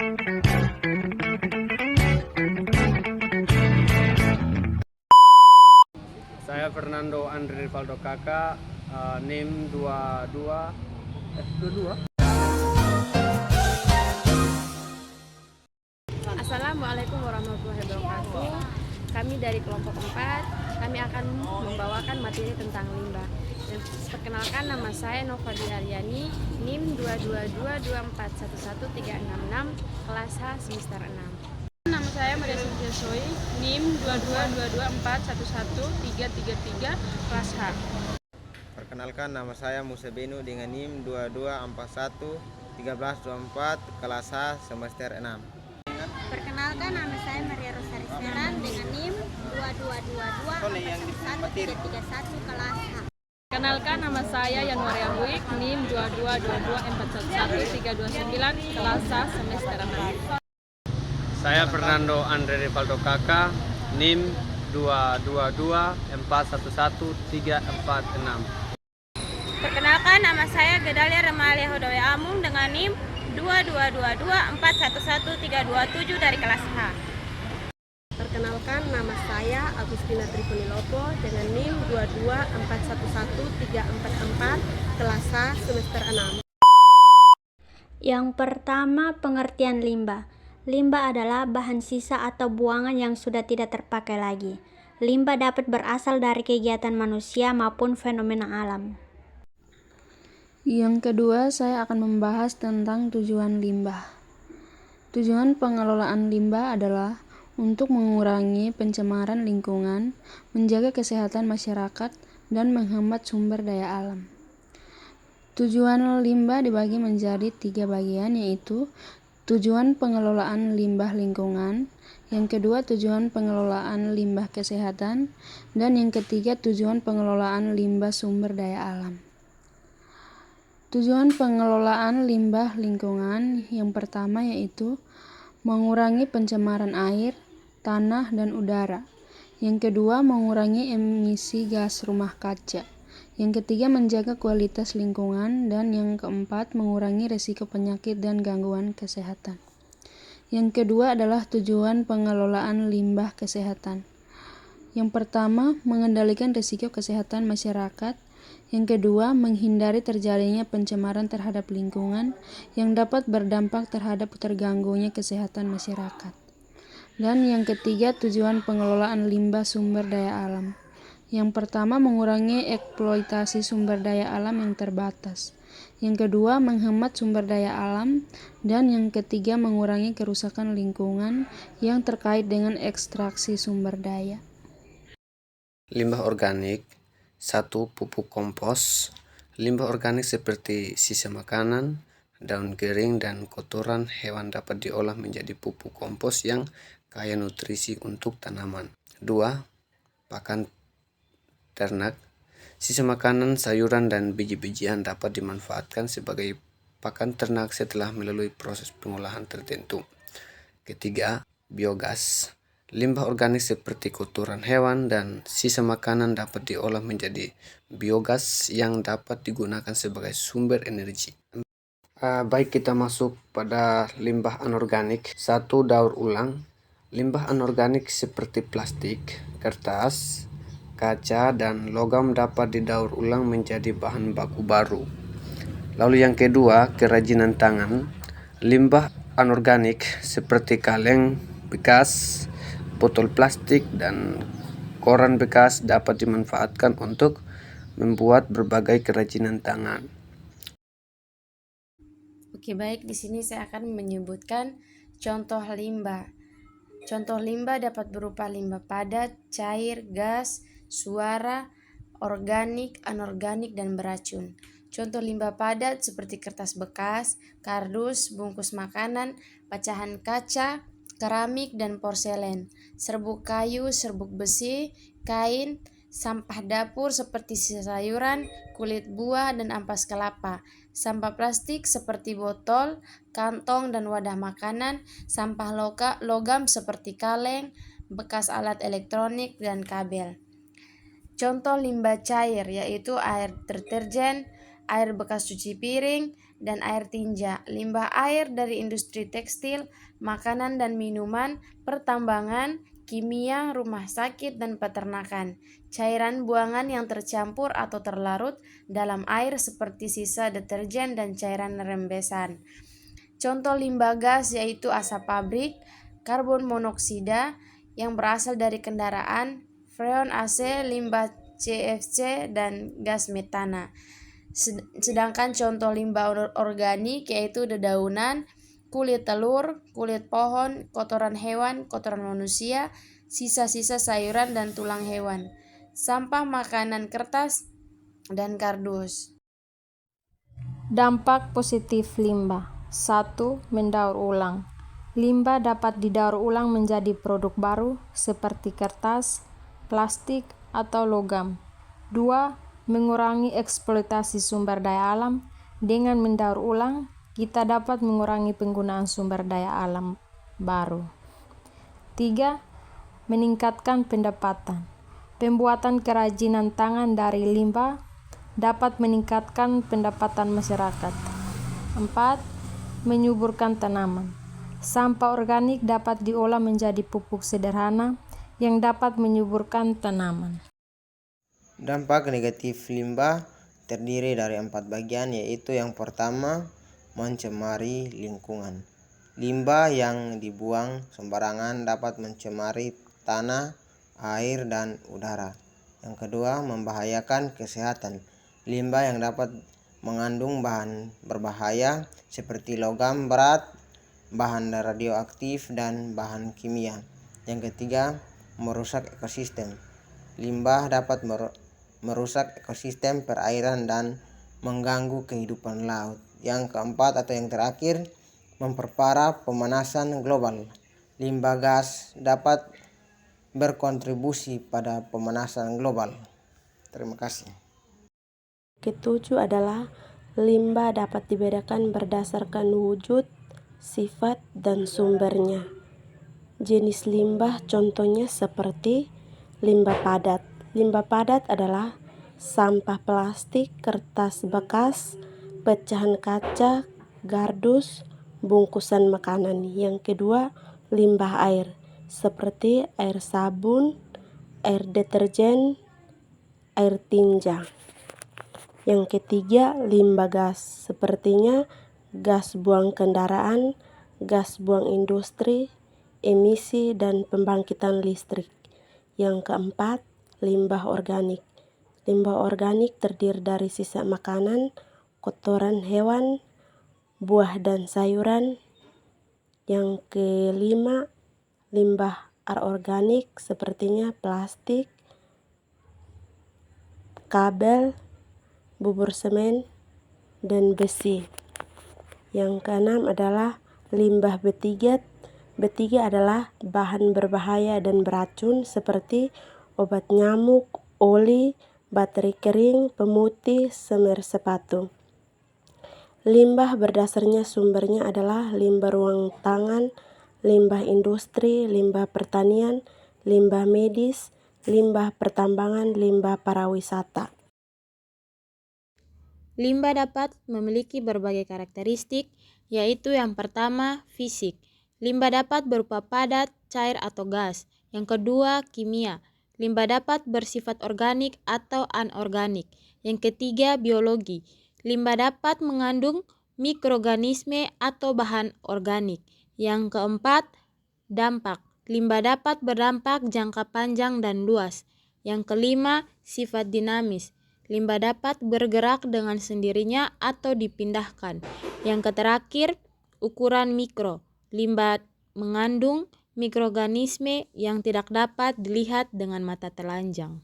Saya Fernando Andre Rivaldo Kakak, NIM 22. Assalamualaikum warahmatullahi wabarakatuh. Kami dari kelompok 4, kami akan membawakan materi tentang limbah. Dan perkenalkan, nama saya Nova Diaryani, NIM 22224113666, kelas H semester 6. Nama saya Maria Cynthia Soi, NIM 22224113333, kelas H. Perkenalkan, nama saya Musa Benu dengan NIM 22411324, kelas H semester 6. Perkenalkan, nama saya Maria Rosari Seran dengan NIM 2222411331, kelas H. Perkenalkan, nama saya Yanuaria Buik, NIM 22224113329, kelas H semester 6. Saya Fernando Andre Rivaldo Kakak, NIM 222411346. Perkenalkan, nama saya Gedalia Remalia Hodowe Amung dengan NIM 222411327 dari kelas H. Perkenalkan, nama saya Agustina Trifunilopo dengan NIM 224113444, kelas H semester 6. Yang pertama, pengertian limbah. Limbah adalah bahan sisa atau buangan yang sudah tidak terpakai lagi. Limbah dapat berasal dari kegiatan manusia maupun fenomena alam. Yang kedua, saya akan membahas tentang tujuan limbah. Tujuan pengelolaan limbah adalah untuk mengurangi pencemaran lingkungan, menjaga kesehatan masyarakat, dan menghemat sumber daya alam. Tujuan limbah dibagi menjadi 3 bagian, yaitu tujuan pengelolaan limbah lingkungan, yang kedua tujuan pengelolaan limbah kesehatan, dan yang ketiga tujuan pengelolaan limbah sumber daya alam. Tujuan pengelolaan limbah lingkungan yang pertama yaitu mengurangi pencemaran air, tanah, dan udara. Yang kedua, mengurangi emisi gas rumah kaca. Yang ketiga, menjaga kualitas lingkungan. Dan yang keempat, mengurangi risiko penyakit dan gangguan kesehatan. Yang kedua adalah tujuan pengelolaan limbah kesehatan. Yang pertama, mengendalikan risiko kesehatan masyarakat. Yang kedua, menghindari terjadinya pencemaran terhadap lingkungan yang dapat berdampak terhadap terganggunya kesehatan masyarakat. Dan yang ketiga, tujuan pengelolaan limbah sumber daya alam. Yang pertama, mengurangi eksploitasi sumber daya alam yang terbatas. Yang kedua, menghemat sumber daya alam. Dan yang ketiga, mengurangi kerusakan lingkungan yang terkait dengan ekstraksi sumber daya. Limbah organik. 1. Pupuk kompos. Limbah organik seperti sisa makanan, daun kering, dan kotoran hewan dapat diolah menjadi pupuk kompos yang kaya nutrisi untuk tanaman. 2. Pakan ternak. Sisa makanan, sayuran, dan biji-bijian dapat dimanfaatkan sebagai pakan ternak setelah melalui proses pengolahan tertentu. Ketiga, biogas. Limbah organik seperti kotoran hewan dan sisa makanan dapat diolah menjadi biogas yang dapat digunakan sebagai sumber energi. Baik, kita masuk pada limbah anorganik. 1. Daur ulang. Limbah anorganik seperti plastik, kertas, kaca, dan logam dapat didaur ulang menjadi bahan baku baru. Lalu yang kedua, kerajinan tangan. Limbah anorganik seperti kaleng bekas, botol plastik, dan koran bekas dapat dimanfaatkan untuk membuat berbagai kerajinan tangan. Oke, baik, di sini saya akan menyebutkan contoh limbah. Contoh limbah dapat berupa limbah padat, cair, gas, suara, organik, anorganik, dan beracun. Contoh limbah padat seperti kertas bekas, kardus, bungkus makanan, pecahan kaca, keramik, dan porselen, serbuk kayu, serbuk besi, kain, sampah dapur seperti sisa sayuran, kulit buah, dan ampas kelapa, sampah plastik seperti botol, kantong, dan wadah makanan, sampah logam seperti kaleng, bekas alat elektronik, dan kabel. Contoh limbah cair yaitu air deterjen, air bekas cuci piring, dan air tinja. Limbah air dari industri tekstil, makanan dan minuman, pertambangan, kimia, rumah sakit, dan peternakan. Cairan buangan yang tercampur atau terlarut dalam air seperti sisa deterjen dan cairan rembesan. Contoh limbah gas yaitu asap pabrik, karbon monoksida yang berasal dari kendaraan, freon AC, limbah CFC, dan gas metana. Sedangkan contoh limbah organik yaitu dedaunan, kulit telur, kulit pohon, kotoran hewan, kotoran manusia, sisa-sisa sayuran dan tulang hewan, sampah makanan kertas, dan kardus. Dampak positif limbah. 1. Mendaur ulang. Limbah dapat didaur ulang menjadi produk baru seperti kertas, plastik, atau logam. 2. Mengurangi eksploitasi sumber daya alam. Dengan mendaur ulang, kita dapat mengurangi penggunaan sumber daya alam baru. 3. Meningkatkan pendapatan. Pembuatan kerajinan tangan dari limbah dapat meningkatkan pendapatan masyarakat. 4. Menyuburkan tanaman. Sampah organik dapat diolah menjadi pupuk sederhana yang dapat menyuburkan tanaman. Dampak negatif limbah terdiri dari 4 bagian, yaitu yang pertama, mencemari lingkungan. Limbah yang dibuang sembarangan dapat mencemari tanah, air, dan udara. Yang kedua, membahayakan kesehatan. Limbah yang dapat mengandung bahan berbahaya seperti logam berat, bahan radioaktif, dan bahan kimia. Yang ketiga, merusak ekosistem. Limbah dapat merusak ekosistem perairan dan mengganggu kehidupan laut. Yang keempat atau yang terakhir, memperparah pemanasan global. Limbah gas dapat berkontribusi pada pemanasan global. Terima kasih. Ketujuh adalah limbah dapat dibedakan berdasarkan wujud, sifat, dan sumbernya. Jenis limbah contohnya seperti limbah padat. Limbah padat adalah sampah plastik, kertas bekas, pecahan kaca, kardus, bungkusan makanan. Yang kedua, limbah air seperti air sabun, air deterjen, air tinja. Yang ketiga, limbah gas, sepertinya gas buang kendaraan, gas buang industri, emisi, dan pembangkitan listrik. Yang keempat, limbah organik. Limbah organik terdiri dari sisa makanan, kotoran hewan, buah dan sayuran. Yang kelima, limbah anorganik sepertinya plastik, kabel, bubur semen, dan besi. Yang keenam adalah limbah B3. B3 adalah bahan berbahaya dan beracun seperti obat nyamuk, oli, baterai kering, pemutih, semer sepatu. Limbah berdasarnya sumbernya adalah limbah ruang tangan, limbah industri, limbah pertanian, limbah medis, limbah pertambangan, limbah pariwisata. Limbah dapat memiliki berbagai karakteristik, yaitu yang pertama, fisik. Limbah dapat berupa padat, cair, atau gas. Yang kedua, kimia. Limbah dapat bersifat organik atau anorganik. Yang ketiga, biologi. Limbah dapat mengandung mikroorganisme atau bahan organik. Yang keempat, dampak. Limbah dapat berdampak jangka panjang dan luas. Yang kelima, sifat dinamis. Limbah dapat bergerak dengan sendirinya atau dipindahkan. Yang terakhir, ukuran mikro. Limbah mengandung mikroorganisme yang tidak dapat dilihat dengan mata telanjang.